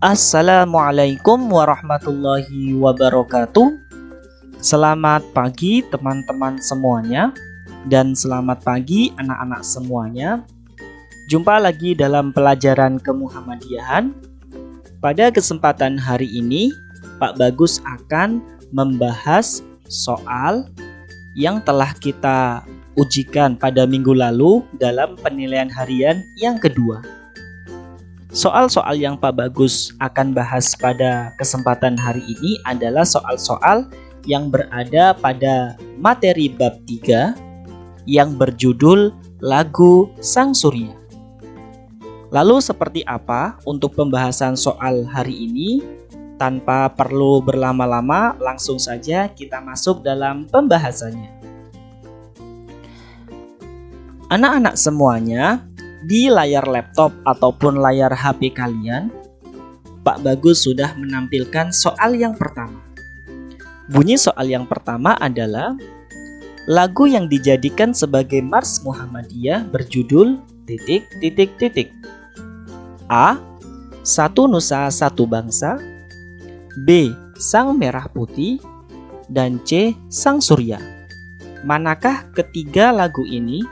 Assalamualaikum warahmatullahi wabarakatuh. Selamat pagi teman-teman semuanya, dan selamat pagi anak-anak semuanya. Jumpa lagi dalam pelajaran kemuhammadiyahan. Pada kesempatan hari ini, Pak Bagus akan membahas soal yang telah kita ujikan pada minggu lalu dalam penilaian harian yang kedua. Soal-soal yang Pak Bagus akan bahas pada kesempatan hari ini adalah soal-soal yang berada pada materi bab 3 yang berjudul Lagu Sang Surya. Lalu seperti apa untuk pembahasan soal hari ini? Tanpa perlu berlama-lama, langsung saja kita masuk dalam pembahasannya. Anak-anak semuanya, di layar laptop ataupun layar HP kalian, Pak Bagus sudah menampilkan soal yang pertama. Bunyi soal yang pertama adalah lagu yang dijadikan sebagai Mars Muhammadiyah berjudul ... A. Satu Nusa Satu Bangsa, B. Sang Merah Putih, dan C. Sang Surya. Manakah ketiga lagu ini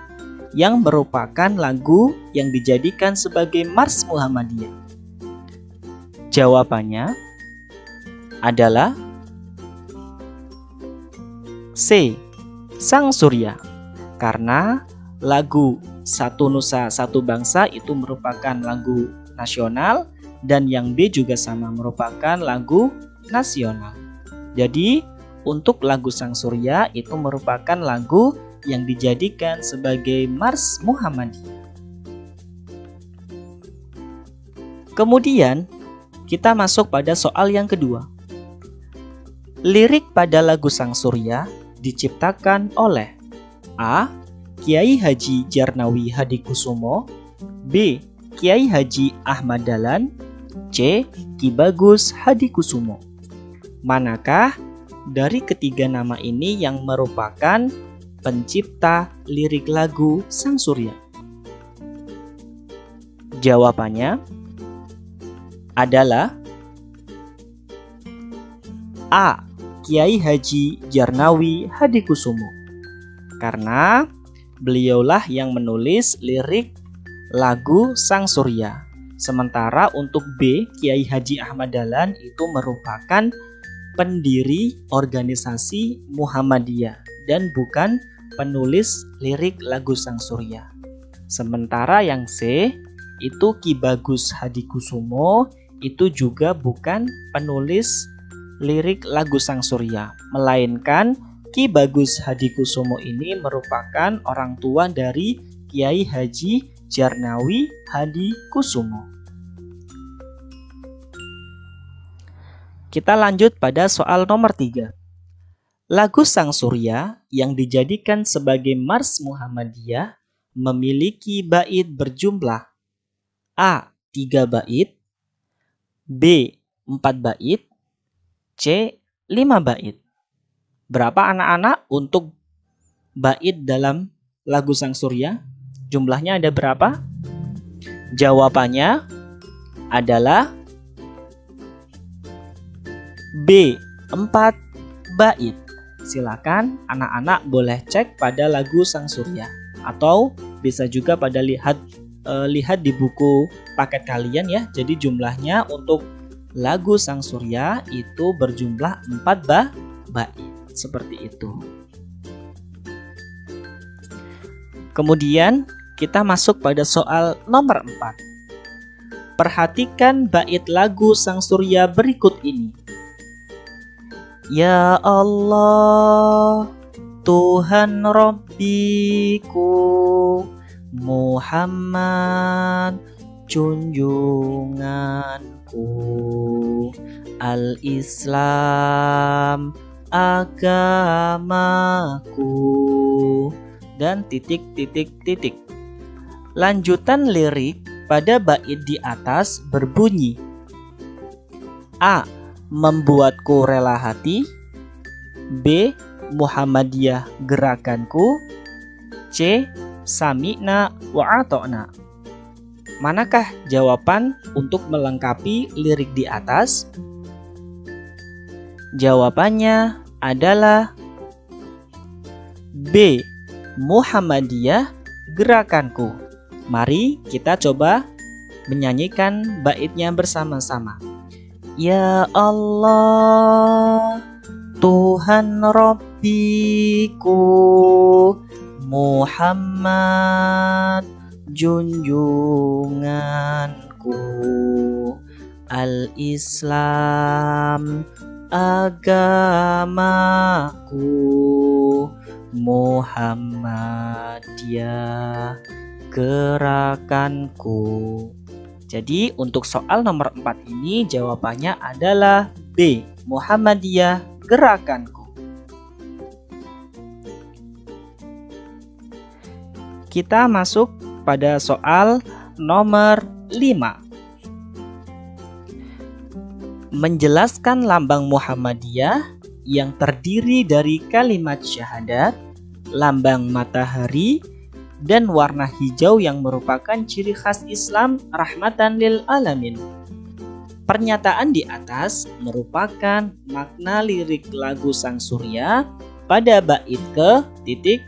yang merupakan lagu yang dijadikan sebagai Mars Muhammadiyah? Jawabannya adalah C. Sang Surya. Karena lagu Satu Nusa Satu Bangsa itu merupakan lagu nasional, dan yang B juga sama, merupakan lagu nasional. Jadi untuk lagu Sang Surya itu merupakan lagu yang dijadikan sebagai Mars Muhammadiyah. Kemudian kita masuk pada soal yang kedua. Lirik pada lagu Sang Surya diciptakan oleh A. Kiai Haji Djarnawi Hadikusumo, B. Kiai Haji Ahmad Dahlan, C. Ki Bagus Hadikusumo. Manakah dari ketiga nama ini yang merupakan pencipta lirik lagu Sang Surya? Jawabannya adalah A. Kiai Haji Djarnawi Hadikusumo. Karena beliaulah yang menulis lirik lagu Sang Surya. Sementara untuk B. Kiai Haji Ahmad Dahlan itu merupakan pendiri organisasi Muhammadiyah dan bukan penulis lirik lagu Sang Surya. Sementara yang C itu Ki Bagus Hadikusumo itu juga bukan penulis lirik lagu Sang Surya, melainkan Ki Bagus Hadikusumo ini merupakan orang tua dari Kiai Haji Djarnawi Hadikusumo. Kita lanjut pada soal nomor 3. Lagu Sang Surya yang dijadikan sebagai Mars Muhammadiyah memiliki bait berjumlah A. 3 bait, B. 4 bait, C. 5 bait. Berapa anak-anak untuk bait dalam lagu Sang Surya? Jumlahnya ada berapa? Jawabannya adalah B. 4 bait. Silakan anak-anak boleh cek pada lagu Sang Surya, atau bisa juga pada lihat di buku paket kalian ya. Jadi jumlahnya untuk lagu Sang Surya itu berjumlah 4 bait. Seperti itu. Kemudian kita masuk pada soal nomor 4. Perhatikan bait lagu Sang Surya berikut ini. Ya Allah, Tuhan Rabbiku, Muhammad junjunganku, Al-Islam agamaku, dan ... Lanjutan lirik pada bait di atas berbunyi A. Membuatku rela hati, B. Muhammadiyah gerakanku, C. Sami'na wa ato'na. Manakah jawaban untuk melengkapi lirik di atas? Jawabannya adalah B. Muhammadiyah gerakanku. Mari kita coba menyanyikan baitnya bersama-sama. Ya Allah, Tuhan Rabbiku, Muhammad junjunganku, Al-Islam agamaku, Muhammadiyah gerakanku. Jadi untuk soal nomor 4 ini jawabannya adalah B. Muhammadiyah gerakanku. Kita masuk pada soal nomor 5. Menjelaskan lambang Muhammadiyah yang terdiri dari kalimat syahadat, lambang matahari, dan warna hijau yang merupakan ciri khas Islam rahmatan lil alamin. Pernyataan di atas merupakan makna lirik lagu Sang Surya pada bait ke titik.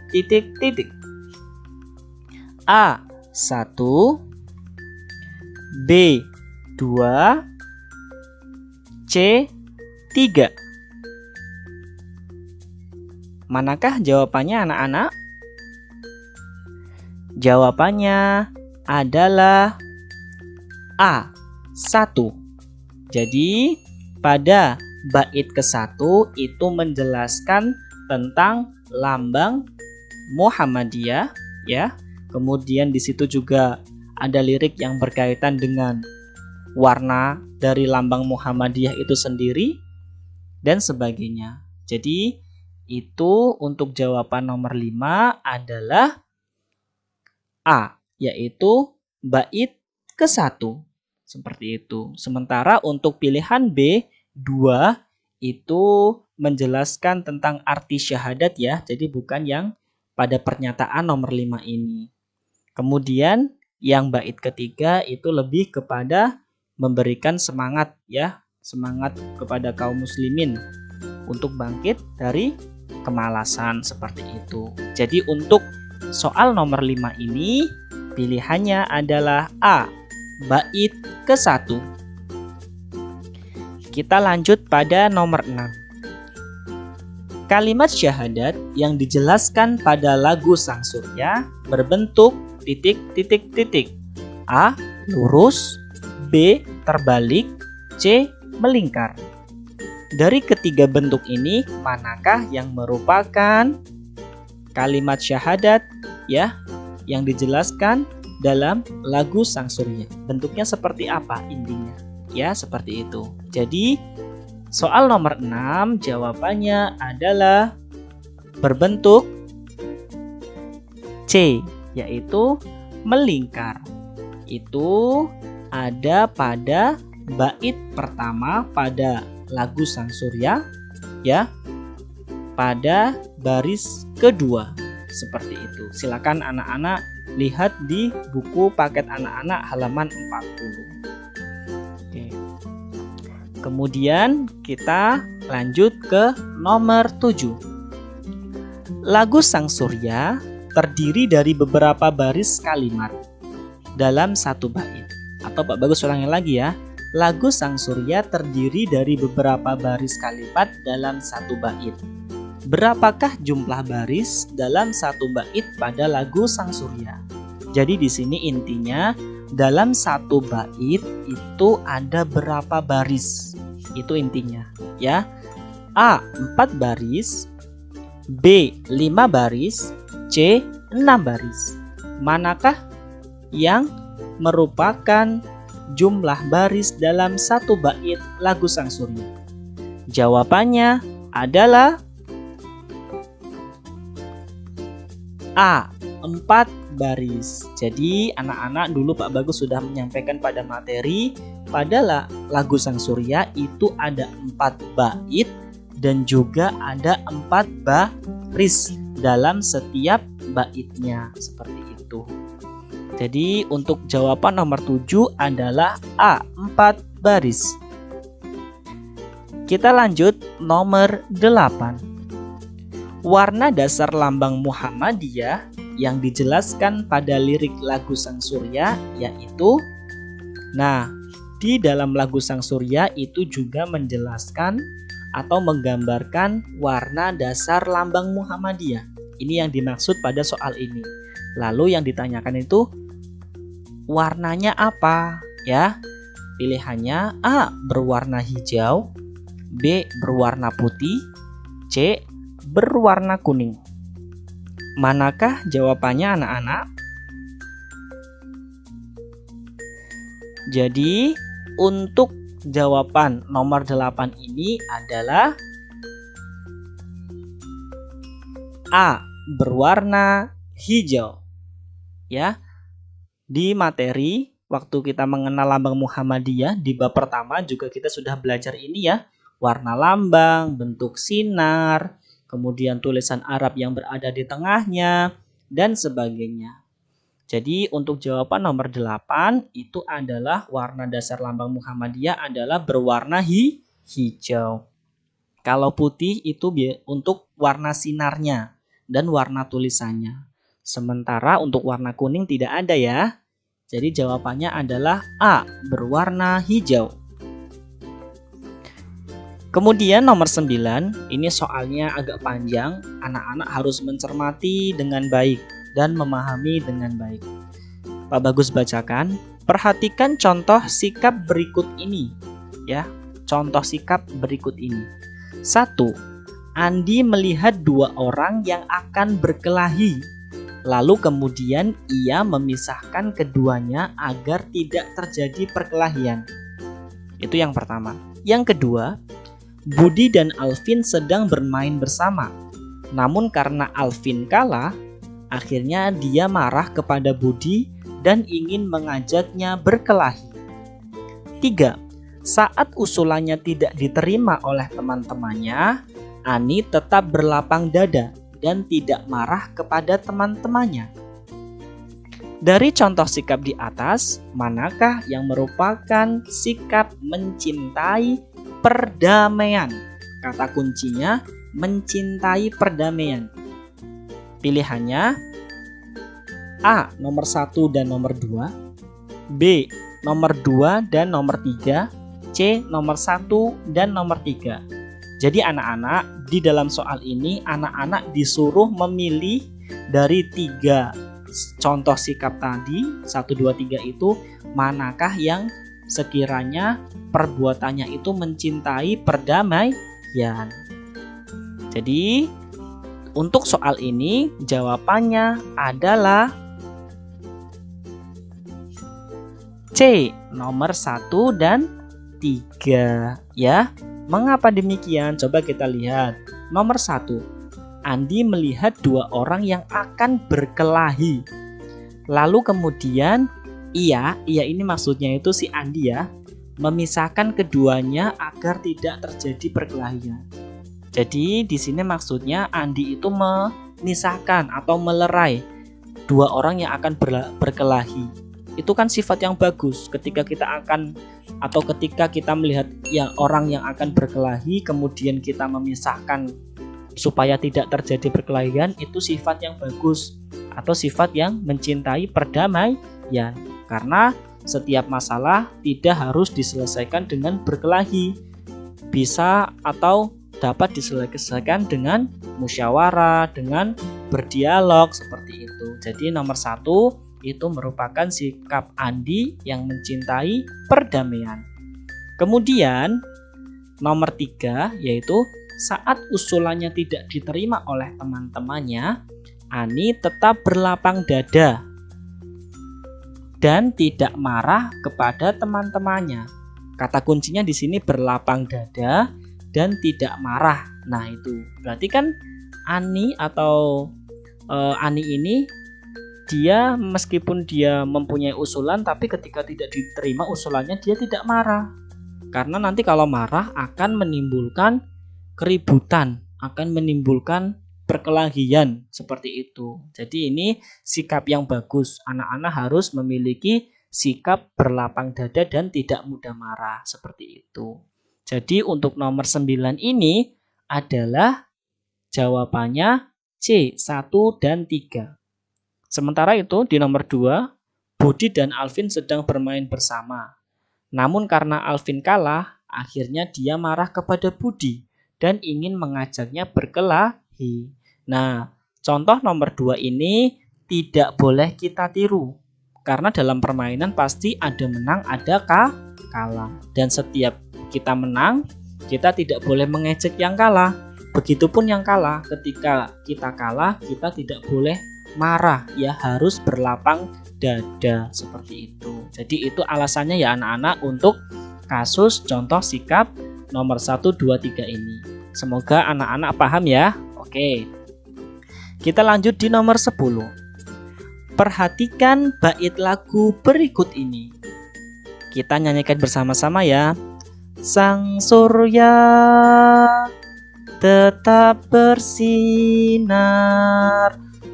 A. 1, B. 2, C. 3. Manakah jawabannya anak-anak? Jawabannya adalah A. 1. Jadi pada bait ke-1 itu menjelaskan tentang lambang Muhammadiyah, ya. Kemudian di situ juga ada lirik yang berkaitan dengan warna dari lambang Muhammadiyah itu sendiri dan sebagainya. Jadi itu untuk jawaban nomor 5 adalah A, yaitu bait ke-1. Seperti itu. Sementara untuk pilihan B, 2 itu menjelaskan tentang arti syahadat ya. Jadi bukan yang pada pernyataan nomor 5 ini. Kemudian yang bait ketiga itu lebih kepada memberikan semangat ya. Semangat kepada kaum muslimin untuk bangkit dari kemalasan seperti itu. Jadi untuk soal nomor 5 ini pilihannya adalah A, bait ke-1. Kita lanjut pada nomor 6. Kalimat syahadat yang dijelaskan pada lagu Sang Surya berbentuk titik. A. Lurus, B. Terbalik, C. Melingkar. Dari ketiga bentuk ini, manakah yang merupakan kalimat syahadat ya yang dijelaskan dalam lagu Sang Surya? Bentuknya seperti apa intinya? Ya, seperti itu. Jadi, soal nomor 6 jawabannya adalah berbentuk C, yaitu melingkar. Itu ada pada bait pertama pada lagu Sang Surya ya, pada baris kedua seperti itu. Silakan anak-anak lihat di buku paket anak-anak halaman 40. Oke. Kemudian kita lanjut ke nomor 7. Lagu Sang Surya terdiri dari beberapa baris kalimat dalam satu bait. Atau Pak Bagus ulangi lagi ya. Lagu Sang Surya terdiri dari beberapa baris kalimat dalam satu bait. Berapakah jumlah baris dalam satu bait pada lagu Sang Surya? Jadi di sini intinya dalam satu bait itu ada berapa baris? Itu intinya, ya. A. 4 baris, B. 5 baris, C. 6 baris. Manakah yang merupakan jumlah baris dalam satu bait lagu Sang Surya? Jawabannya adalah A. 4 baris. Jadi anak-anak dulu Pak Bagus sudah menyampaikan pada materi pada lagu Sang Surya itu ada 4 bait dan juga ada 4 baris dalam setiap baitnya seperti itu. Jadi untuk jawaban nomor 7 adalah A, 4 baris. Kita lanjut nomor 8. Warna dasar lambang Muhammadiyah yang dijelaskan pada lirik lagu Sang Surya yaitu, nah, di dalam lagu Sang Surya itu juga menjelaskan atau menggambarkan warna dasar lambang Muhammadiyah. Ini yang dimaksud pada soal ini. Lalu yang ditanyakan itu warnanya apa? Ya, pilihannya A, berwarna hijau, B, berwarna putih, C, berwarna kuning. Manakah jawabannya anak-anak? Jadi untuk jawaban nomor 8 ini adalah A, berwarna hijau. Ya. Di materi waktu kita mengenal lambang Muhammadiyah di bab pertama juga kita sudah belajar ini ya. Warna lambang, bentuk sinar, kemudian tulisan Arab yang berada di tengahnya, dan sebagainya. Jadi untuk jawaban nomor 8 itu adalah warna dasar lambang Muhammadiyah adalah berwarna hijau. Kalau putih itu untuk warna sinarnya dan warna tulisannya. Sementara untuk warna kuning tidak ada ya. Jadi jawabannya adalah A, berwarna hijau. Kemudian nomor 9, ini soalnya agak panjang, anak-anak harus mencermati dengan baik dan memahami dengan baik. Pak Bagus bacakan, perhatikan contoh sikap berikut ini. Ya, contoh sikap berikut ini. 1. Andi melihat 2 orang yang akan berkelahi. Lalu kemudian ia memisahkan keduanya agar tidak terjadi perkelahian. Itu yang pertama. Yang kedua, Budi dan Alvin sedang bermain bersama. Namun karena Alvin kalah, akhirnya dia marah kepada Budi dan ingin mengajaknya berkelahi. 3. Saat usulannya tidak diterima oleh teman-temannya, Ani tetap berlapang dada dan tidak marah kepada teman-temannya. Dari contoh sikap di atas, manakah yang merupakan sikap mencintai perdamaian? Kata kuncinya mencintai perdamaian. Pilihannya A, nomor 1 dan nomor 2, B, nomor 2 dan nomor 3, C, nomor 1 dan nomor 3. Jadi anak-anak, di dalam soal ini anak-anak disuruh memilih dari 3 contoh sikap tadi, 1, 2, 3 itu, manakah yang sekiranya perbuatannya itu mencintai perdamaian. Jadi untuk soal ini jawabannya adalah C, nomor 1 dan 3 ya. Mengapa demikian? Coba kita lihat. Nomor 1, Andi melihat 2 orang yang akan berkelahi. Lalu kemudian ia ini maksudnya itu si Andi ya, memisahkan keduanya agar tidak terjadi perkelahian. Jadi di sini maksudnya Andi itu memisahkan atau melerai 2 orang yang akan berkelahi. Itu kan sifat yang bagus ketika kita akan atau ketika kita melihat orang yang akan berkelahi kemudian kita memisahkan supaya tidak terjadi perkelahian, itu sifat yang bagus atau sifat yang mencintai perdamaian. Karena setiap masalah tidak harus diselesaikan dengan berkelahi. Bisa atau dapat diselesaikan dengan musyawarah, dengan berdialog seperti itu. Jadi nomor 1 itu merupakan sikap Andi yang mencintai perdamaian. Kemudian nomor 3 yaitu saat usulannya tidak diterima oleh teman-temannya, Ani tetap berlapang dada dan tidak marah kepada teman-temannya. Kata kuncinya di sini berlapang dada dan tidak marah. Nah itu berarti kan Ani atau Ani ini dia meskipun dia mempunyai usulan tapi ketika tidak diterima usulannya dia tidak marah. Karena nanti kalau marah akan menimbulkan keributan, akan menimbulkan berkelahian seperti itu. Jadi ini sikap yang bagus. Anak-anak harus memiliki sikap berlapang dada dan tidak mudah marah seperti itu. Jadi untuk nomor 9 ini adalah jawabannya C, 1 dan 3. Sementara itu di nomor 2, Budi dan Alvin sedang bermain bersama. Namun karena Alvin kalah, akhirnya dia marah kepada Budi dan ingin mengajaknya berkelahi. Nah, contoh nomor 2 ini tidak boleh kita tiru. Karena dalam permainan pasti ada menang, ada kalah. Dan setiap kita menang, kita tidak boleh mengejek yang kalah. Begitupun yang kalah, ketika kita kalah, kita tidak boleh marah, ya harus berlapang dada seperti itu. Jadi itu alasannya ya anak-anak untuk kasus contoh sikap nomor 1, 2, 3 ini. Semoga anak-anak paham ya. Oke. Kita lanjut di nomor 10. Perhatikan bait lagu berikut ini. Kita nyanyikan bersama-sama ya. Sang surya tetap bersinar,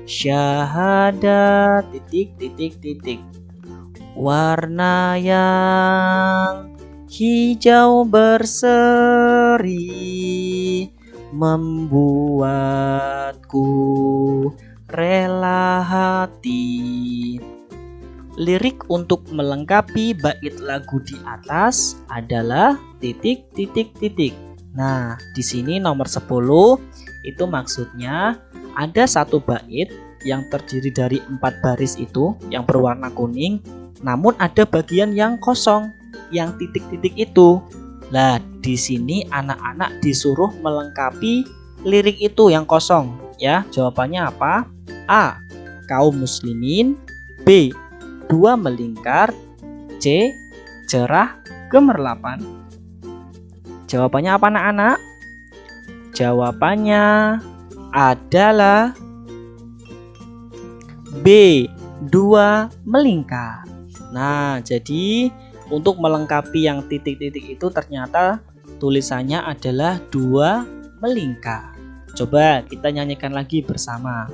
syahadat warna yang hijau berseri membuatku rela hati. Lirik untuk melengkapi bait lagu di atas adalah Nah, di sini nomor 10 itu maksudnya ada satu bait yang terdiri dari 4 baris itu yang berwarna kuning, namun ada bagian yang kosong, yang titik-titik itu. Nah, di sini anak-anak disuruh melengkapi lirik itu yang kosong, ya. Jawabannya apa? A. Kaum muslimin. B. 2 melingkar. C. Cerah gemerlapan. Jawabannya apa anak-anak? Jawabannya adalah B. 2 melingkar. Nah, jadi untuk melengkapi yang titik-titik itu ternyata tulisannya adalah 2 melingkar. Coba kita nyanyikan lagi bersama.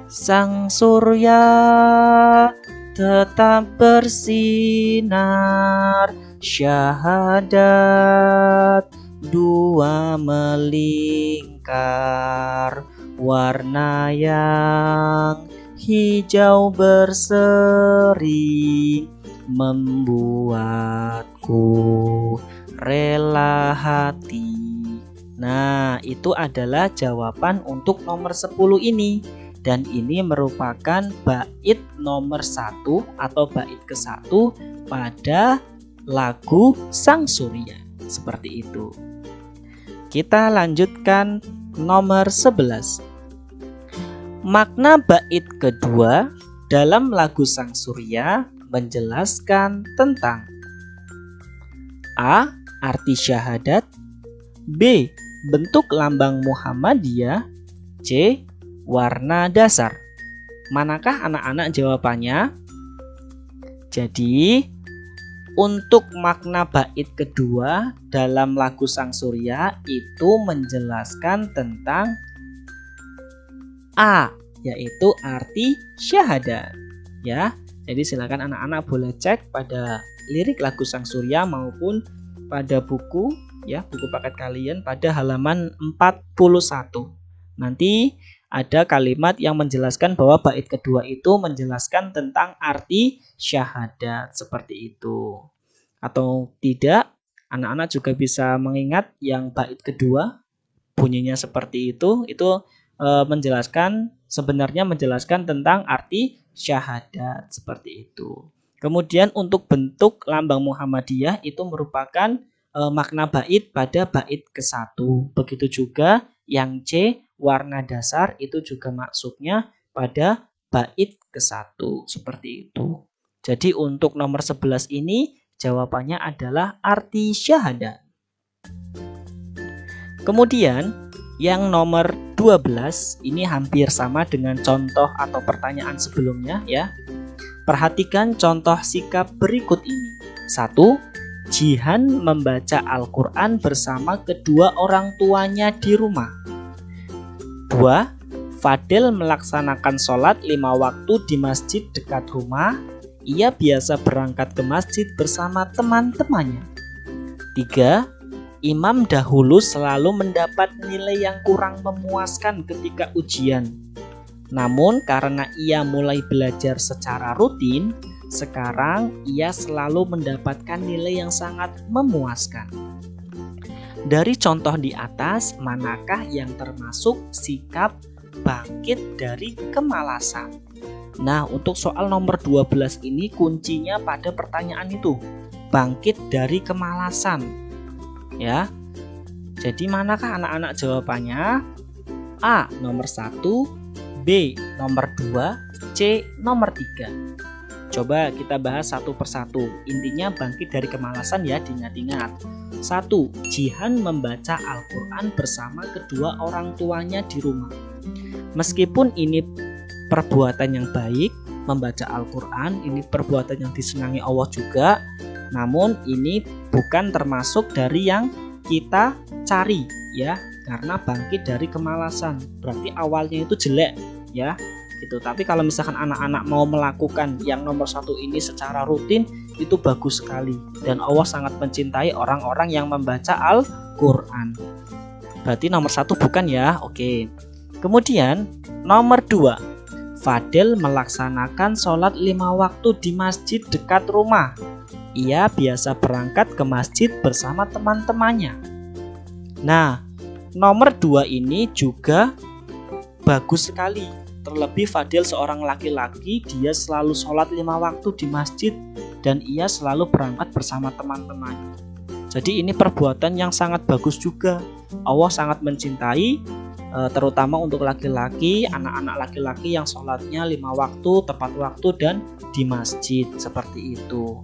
Sang surya tetap bersinar, syahadat 2 melingkar, warna yang hijau berseri membuatku rela hati. Nah, itu adalah jawaban untuk nomor 10 ini. Dan ini merupakan bait nomor 1 atau bait ke-1 pada lagu Sang Surya. Seperti itu. Kita lanjutkan nomor 11. Makna bait kedua dalam lagu Sang Surya menjelaskan tentang A. Arti syahadat. B. Bentuk lambang Muhammadiyah. C. Warna dasar. Manakah anak-anak jawabannya? Jadi untuk makna bait kedua dalam lagu Sang Surya itu menjelaskan tentang A, yaitu arti syahadat. Ya, jadi silakan anak-anak boleh cek pada lirik lagu Sang Surya maupun pada buku, ya, buku paket kalian pada halaman 41. Nanti ada kalimat yang menjelaskan bahwa bait kedua itu menjelaskan tentang arti syahadat seperti itu. Atau tidak, anak-anak juga bisa mengingat yang bait kedua bunyinya seperti itu sebenarnya menjelaskan tentang arti syahadat seperti itu. Kemudian untuk bentuk lambang Muhammadiyah itu merupakan makna bait pada bait ke-1. Begitu juga yang C, warna dasar, itu juga maksudnya pada bait ke-1 seperti itu. Jadi untuk nomor 11 ini jawabannya adalah arti syahadat. Kemudian yang nomor 12 ini hampir sama dengan contoh atau pertanyaan sebelumnya ya. Perhatikan contoh sikap berikut ini. 1. Jihan membaca Al-Quran bersama kedua orang tuanya di rumah. 2. Fadil melaksanakan sholat 5 waktu di masjid dekat rumah. Ia biasa berangkat ke masjid bersama teman-temannya. 3. Imam dahulu selalu mendapat nilai yang kurang memuaskan ketika ujian. Namun karena ia mulai belajar secara rutin, sekarang ia selalu mendapatkan nilai yang sangat memuaskan. Dari contoh di atas, manakah yang termasuk sikap bangkit dari kemalasan? Nah, untuk soal nomor 12 ini kuncinya pada pertanyaan itu, bangkit dari kemalasan. Ya. Jadi manakah anak-anak jawabannya? A. Nomor 1, B. Nomor 2, C. Nomor 3. Coba kita bahas satu persatu. Intinya bangkit dari kemalasan ya, diingat-ingat. 1. Jihan membaca Al-Quran bersama kedua orang tuanya di rumah. Meskipun ini perbuatan yang baik, membaca Al-Quran ini perbuatan yang disenangi Allah juga, namun ini bukan termasuk dari yang kita cari ya, karena bangkit dari kemalasan berarti awalnya itu jelek ya gitu. Tapi kalau misalkan anak-anak mau melakukan yang nomor 1 ini secara rutin, itu bagus sekali, dan Allah sangat mencintai orang-orang yang membaca Al-Quran. Berarti nomor 1 bukan ya. Oke. Kemudian nomor 2, Fadil melaksanakan sholat 5 waktu di masjid dekat rumah. Ia biasa berangkat ke masjid bersama teman-temannya. Nah, nomor 2 ini juga bagus sekali. Terlebih Fadil seorang laki-laki, dia selalu sholat 5 waktu di masjid dan ia selalu berangkat bersama teman-temannya. Jadi ini perbuatan yang sangat bagus juga. Allah sangat mencintai, terutama untuk laki-laki, anak-anak laki-laki yang sholatnya 5 waktu, tepat waktu dan di masjid seperti itu.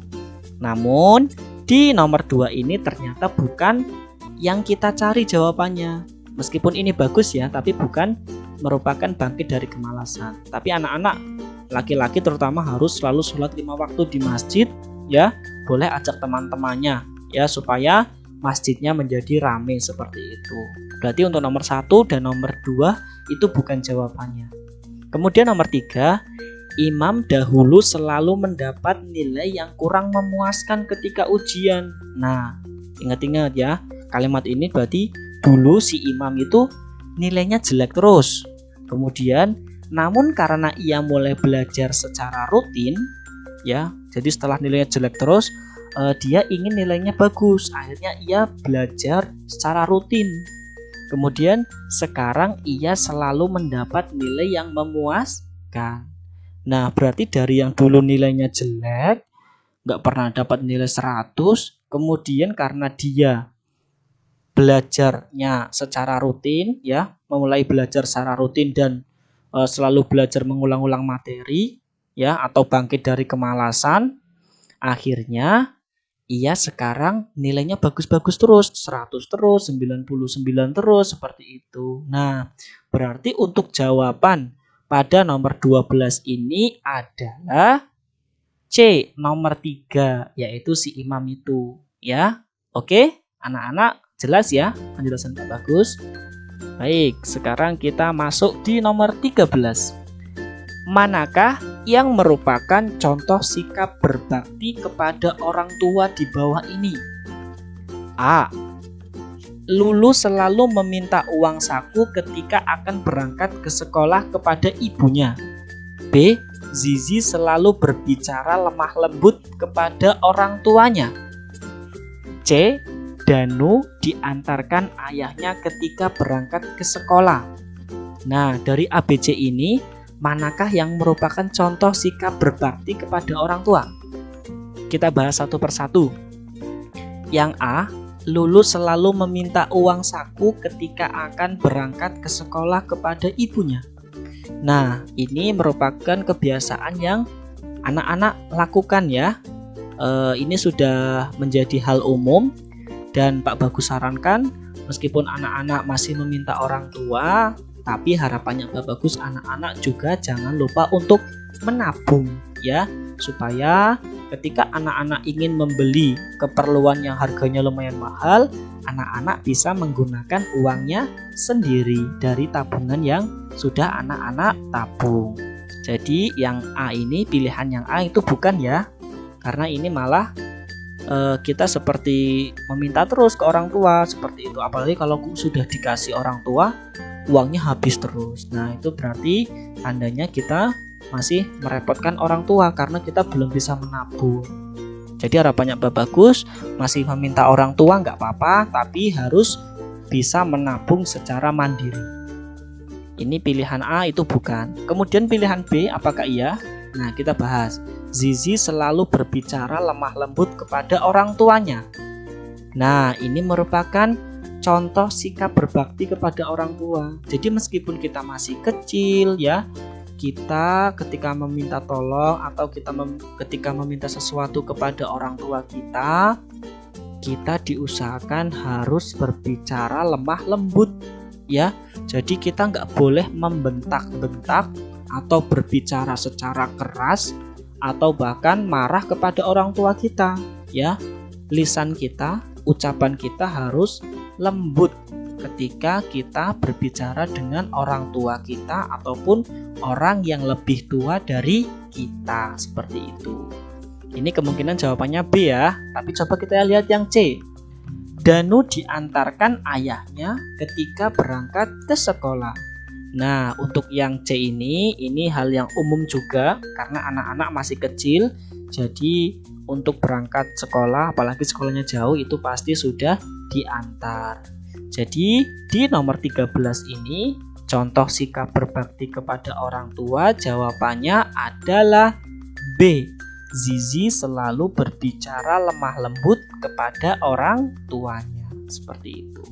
Namun di nomor 2 ini ternyata bukan yang kita cari jawabannya. Meskipun ini bagus ya, tapi bukan merupakan bangkit dari kemalasan. Tapi anak-anak laki-laki terutama harus selalu sholat 5 waktu di masjid ya. Boleh ajak teman-temannya ya, supaya masjidnya menjadi ramai seperti itu. Berarti untuk nomor 1 dan nomor 2 itu bukan jawabannya. Kemudian nomor 3, imam dahulu selalu mendapat nilai yang kurang memuaskan ketika ujian. Nah, ingat-ingat ya, kalimat ini berarti dulu si imam itu nilainya jelek terus. Kemudian, namun karena ia mulai belajar secara rutin, ya, jadi setelah nilainya jelek terus, dia ingin nilainya bagus. Akhirnya ia belajar secara rutin. Kemudian sekarang ia selalu mendapat nilai yang memuaskan. Nah, berarti dari yang dulu nilainya jelek, nggak pernah dapat nilai 100, kemudian karena dia belajarnya secara rutin, ya, memulai belajar secara rutin dan selalu belajar mengulang-ulang materi, ya, atau bangkit dari kemalasan, akhirnya ia sekarang nilainya bagus-bagus terus, 100 terus, 99 terus, seperti itu. Nah, berarti untuk jawaban pada nomor 12 ini adalah C, nomor 3, yaitu si imam itu. Ya, oke, anak-anak jelas ya penjelasan Pak Bagus? Baik, sekarang kita masuk di nomor 13. Manakah yang merupakan contoh sikap berbakti kepada orang tua di bawah ini? A. Lulu selalu meminta uang saku ketika akan berangkat ke sekolah kepada ibunya. B. Zizi selalu berbicara lemah lembut kepada orang tuanya. C. Danu diantarkan ayahnya ketika berangkat ke sekolah. Nah, dari ABC ini, manakah yang merupakan contoh sikap berbakti kepada orang tua? Kita bahas satu persatu. Yang A, Lulu selalu meminta uang saku ketika akan berangkat ke sekolah kepada ibunya. Nah, ini merupakan kebiasaan yang anak-anak lakukan ya. Ini sudah menjadi hal umum dan Pak Bagus sarankan, meskipun anak-anak masih meminta orang tua, tapi harapannya Pak Bagus anak-anak juga jangan lupa untuk menabung ya, supaya ketika anak-anak ingin membeli keperluan yang harganya lumayan mahal, anak-anak bisa menggunakan uangnya sendiri dari tabungan yang sudah anak-anak tabung. Jadi yang A ini, pilihan yang A itu bukan ya, karena ini malah kita seperti meminta terus ke orang tua seperti itu. Apalagi kalau sudah dikasih orang tua, uangnya habis terus. Nah itu berarti tandanya kita masih merepotkan orang tua karena kita belum bisa menabung. Jadi harapannya Pak Bagus, masih meminta orang tua nggak apa-apa, tapi harus bisa menabung secara mandiri. Ini pilihan A itu bukan. Kemudian pilihan B, apakah iya? Nah kita bahas. Zizi selalu berbicara lemah lembut kepada orang tuanya. Nah ini merupakan contoh sikap berbakti kepada orang tua. Jadi meskipun kita masih kecil ya, kita ketika meminta tolong atau ketika meminta sesuatu kepada orang tua kita diusahakan harus berbicara lemah lembut ya. Jadi kita nggak boleh membentak-bentak atau berbicara secara keras atau bahkan marah kepada orang tua kita ya. Lisan kita, ucapan kita harus lembut ketika kita berbicara dengan orang tua kita ataupun orang yang lebih tua dari kita, seperti itu. Ini kemungkinan jawabannya B ya, tapi coba kita lihat yang C. Danu diantarkan ayahnya ketika berangkat ke sekolah. Nah untuk yang C ini hal yang umum juga karena anak-anak masih kecil. Jadi untuk berangkat sekolah, apalagi sekolahnya jauh, itu pasti sudah diantar. Jadi di nomor 13 ini contoh sikap berbakti kepada orang tua, jawabannya adalah B. Zizi selalu berbicara lemah lembut kepada orang tuanya. Seperti itu.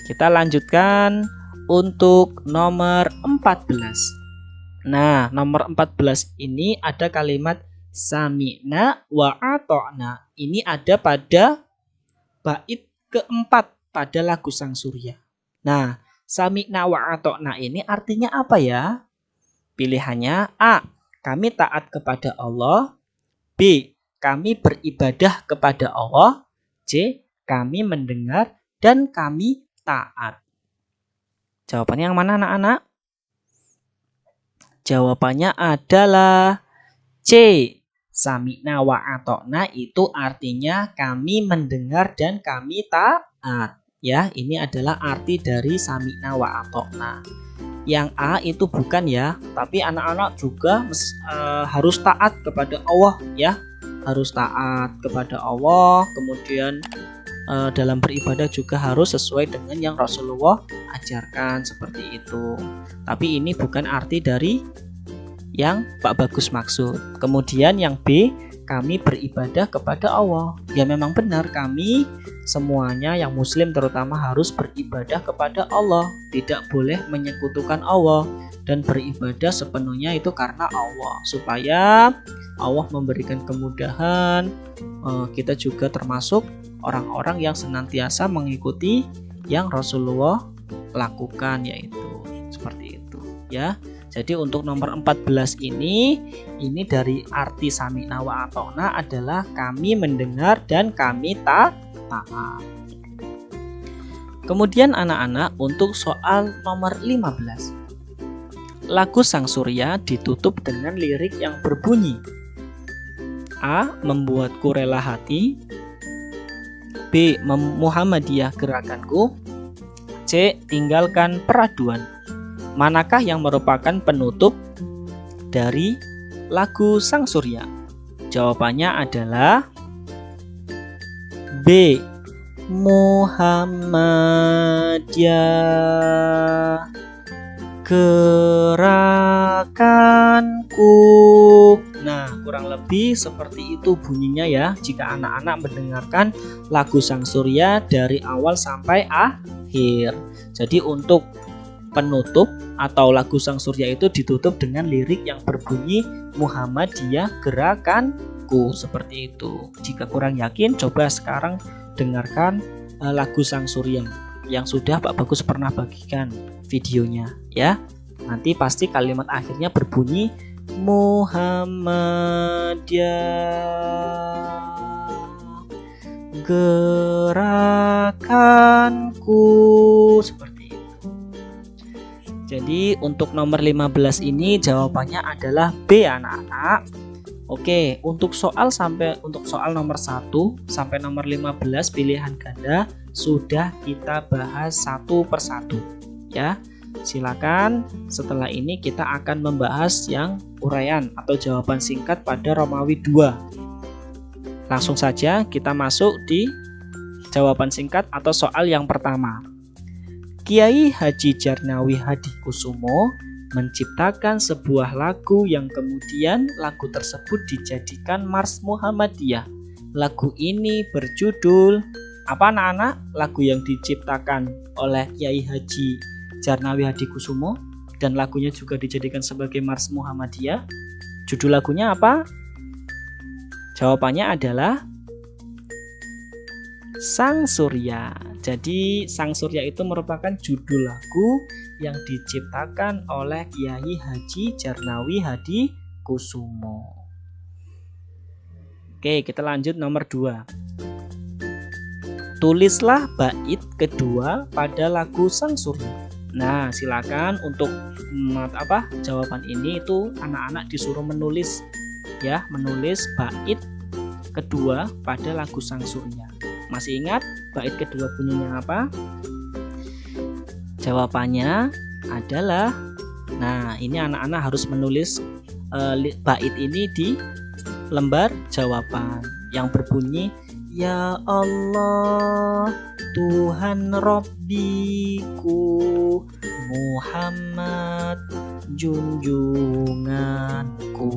Kita lanjutkan untuk nomor 14. Nah, nomor 14 ini ada kalimat sami'na wa ato'na. Ini ada pada bait keempat pada lagu Sang Surya. Nah, sami'na wa ato'na ini artinya apa ya? Pilihannya A. Kami taat kepada Allah. B. Kami beribadah kepada Allah. C. Kami mendengar dan kami taat. Jawabannya yang mana anak-anak? Jawabannya adalah C. Sami'na wa ato'na itu artinya kami mendengar dan kami taat. Ya, ini adalah arti dari sami'na wa ato'na. Yang A itu bukan ya, tapi anak-anak juga harus taat kepada Allah ya, harus taat kepada Allah. Kemudian dalam beribadah juga harus sesuai dengan yang Rasulullah ajarkan, seperti itu. Tapi ini bukan arti dari yang Pak Bagus maksud. Kemudian yang B, kami beribadah kepada Allah. Ya memang benar, kami semuanya yang muslim terutama harus beribadah kepada Allah. Tidak boleh menyekutukan Allah, dan beribadah sepenuhnya itu karena Allah, supaya Allah memberikan kemudahan. Kita juga termasuk orang-orang yang senantiasa mengikuti yang Rasulullah lakukan, yaitu seperti itu ya. Jadi untuk nomor 14 ini dari arti sami'na wa ato'na adalah kami mendengar dan kami taat. Kemudian anak-anak untuk soal nomor 15. Lagu Sang Surya ditutup dengan lirik yang berbunyi A. Membuatku rela hati. B. Muhammadiyah gerakanku. C. Tinggalkan peraduan. Manakah yang merupakan penutup dari lagu Sang Surya? Jawabannya adalah B. Muhammadiyah gerakanku. Nah, kurang lebih seperti itu bunyinya ya jika anak-anak mendengarkan lagu Sang Surya dari awal sampai akhir. Jadi untuk penutup atau lagu Sang Surya itu ditutup dengan lirik yang berbunyi Muhammadiyah gerakanku, seperti itu. Jika kurang yakin, coba sekarang dengarkan lagu Sang Surya yang sudah Pak Bagus pernah bagikan videonya ya. Nanti pasti kalimat akhirnya berbunyi Muhammadiyah, gerakanku. Seperti itu. Jadi untuk nomor 15 ini jawabannya adalah B, anak-anak. Oke, untuk soal nomor 1 sampai nomor 15 pilihan ganda sudah kita bahas satu persatu ya. Silakan setelah ini kita akan membahas yang uraian atau jawaban singkat pada Romawi 2. Langsung saja kita masuk di jawaban singkat atau soal yang pertama. Kiai Haji Djarnawi Hadikusumo menciptakan sebuah lagu yang kemudian lagu tersebut dijadikan Mars Muhammadiyah. Lagu ini berjudul apa, anak-anak? Lagu yang diciptakan oleh Kiai Haji Djarnawi Hadikusumo dan lagunya juga dijadikan sebagai Mars Muhammadiyah. Judul lagunya apa? Jawabannya adalah Sang Surya. Jadi Sang Surya itu merupakan judul lagu yang diciptakan oleh Kiai Haji Djarnawi Hadikusumo. Oke, kita lanjut nomor 2. Tulislah bait kedua pada lagu Sang Surya. Nah, silakan untuk jawaban ini itu anak-anak disuruh menulis ya, menulis bait kedua pada lagu Sang Surya. Masih ingat bait kedua bunyinya apa? Jawabannya adalah, nah ini anak-anak harus menulis bait ini di lembar jawaban yang berbunyi, Ya Allah Tuhan Rabbiku, Muhammad junjunganku,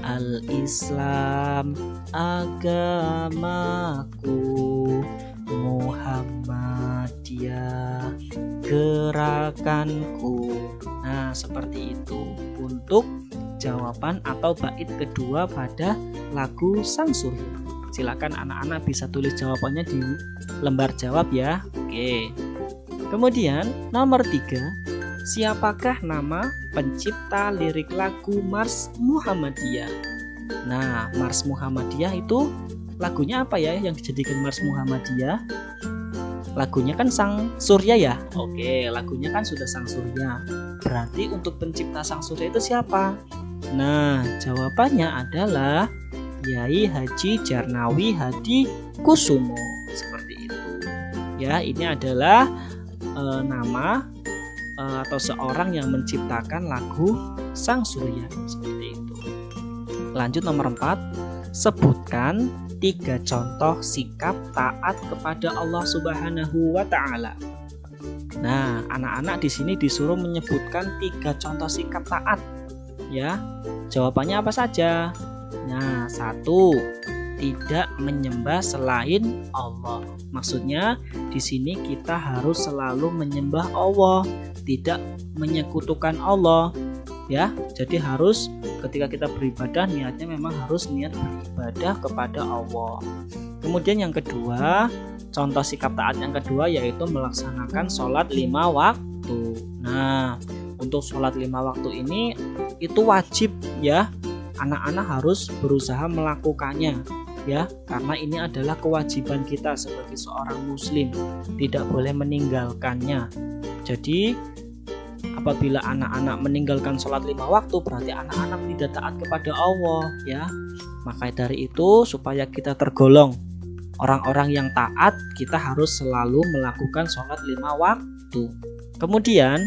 Al-Islam agamaku, Muhammadiyah gerakanku. Nah, seperti itu untuk jawaban atau bait kedua pada lagu Sang Surya. Silakan anak-anak bisa tulis jawabannya di lembar jawab ya. Oke. Kemudian nomor 3, siapakah nama pencipta lirik lagu Mars Muhammadiyah? Nah, Mars Muhammadiyah itu lagunya apa ya yang dijadikan Mars Muhammadiyah? Lagunya kan Sang Surya ya. Oke, lagunya kan sudah Sang Surya. Berarti untuk pencipta Sang Surya itu siapa? Nah, jawabannya adalah Kiai Haji Djarnawi Hadikusumo. Seperti itu. Ya, ini adalah nama atau seorang yang menciptakan lagu Sang Surya. Seperti itu. Lanjut nomor 4. Sebutkan 3 contoh sikap taat kepada Allah Subhanahu wa Ta'ala. Nah, anak-anak di sini disuruh menyebutkan 3 contoh sikap taat. Ya, jawabannya apa saja? Nah, 1, tidak menyembah selain Allah. Maksudnya di sini kita harus selalu menyembah Allah, tidak menyekutukan Allah. Ya, jadi harus ketika kita beribadah niatnya memang harus niat beribadah kepada Allah. Kemudian yang kedua, contoh sikap taat yang kedua yaitu melaksanakan sholat 5 waktu. Nah, untuk sholat 5 waktu ini itu wajib ya. Anak-anak harus berusaha melakukannya ya, karena ini adalah kewajiban kita sebagai seorang muslim, tidak boleh meninggalkannya. Jadi apabila anak-anak meninggalkan sholat 5 waktu berarti anak-anak tidak taat kepada Allah ya. Maka dari itu supaya kita tergolong orang-orang yang taat, kita harus selalu melakukan sholat 5 waktu. Kemudian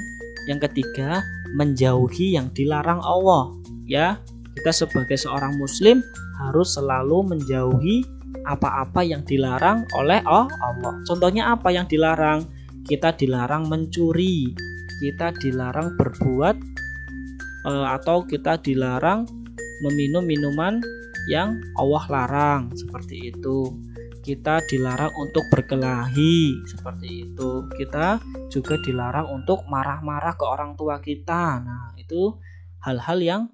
yang ketiga, menjauhi yang dilarang Allah ya. Kita sebagai seorang muslim harus selalu menjauhi apa-apa yang dilarang oleh Allah. Contohnya apa yang dilarang? Kita dilarang mencuri, kita dilarang berbuat atau kita dilarang meminum minuman yang Allah larang, seperti itu. Kita dilarang untuk berkelahi, seperti itu. Kita juga dilarang untuk marah-marah ke orang tua kita. Nah, itu hal-hal yang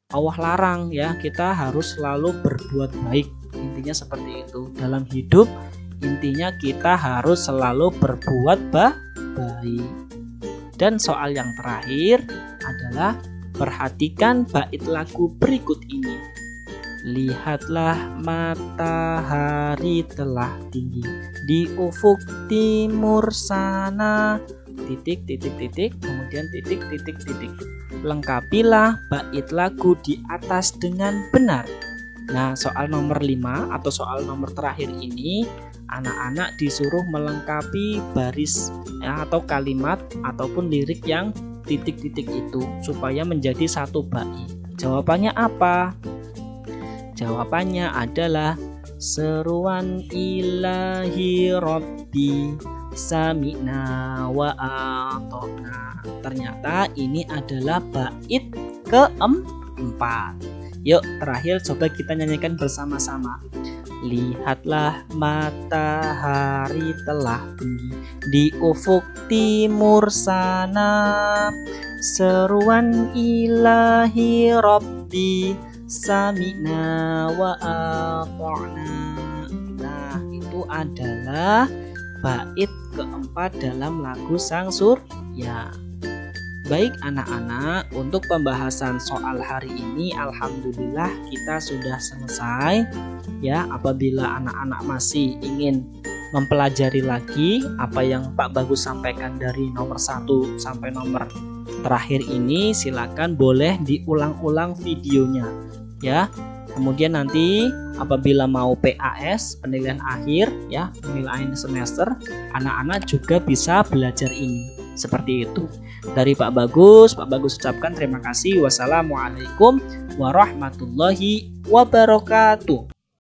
Allah larang ya. Kita harus selalu berbuat baik. Intinya seperti itu. Dalam hidup intinya kita harus selalu berbuat baik. Dan soal yang terakhir adalah Perhatikan bait lagu berikut ini. Lihatlah matahari telah tinggi di ufuk timur sana. Titik, titik, titik, kemudian titik, titik, titik. Lengkapilah bait lagu di atas dengan benar. Nah, soal nomor 5 atau soal nomor terakhir ini, anak-anak disuruh melengkapi baris atau kalimat ataupun lirik yang titik-titik itu supaya menjadi satu bait. Jawabannya apa? Jawabannya adalah seruan ilahi rabbi sami'na wa ata'na. Ternyata ini adalah bait keempat. Yuk, terakhir coba kita nyanyikan bersama-sama. Lihatlah matahari telah tinggi di ufuk timur sana. Seruan ilahi rabbi sami'na wa ata'na. Nah, itu adalah bait keempat dalam lagu Sang Surya. Baik anak-anak, untuk pembahasan soal hari ini alhamdulillah kita sudah selesai. Ya, apabila anak-anak masih ingin mempelajari lagi apa yang Pak Bagus sampaikan dari nomor 1 sampai nomor terakhir ini, silakan boleh diulang-ulang videonya ya. Kemudian nanti apabila mau PAS, penilaian akhir ya, penilaian semester, anak-anak juga bisa belajar ini. Seperti itu. Dari Pak Bagus ucapkan terima kasih. Wassalamualaikum warahmatullahi wabarakatuh.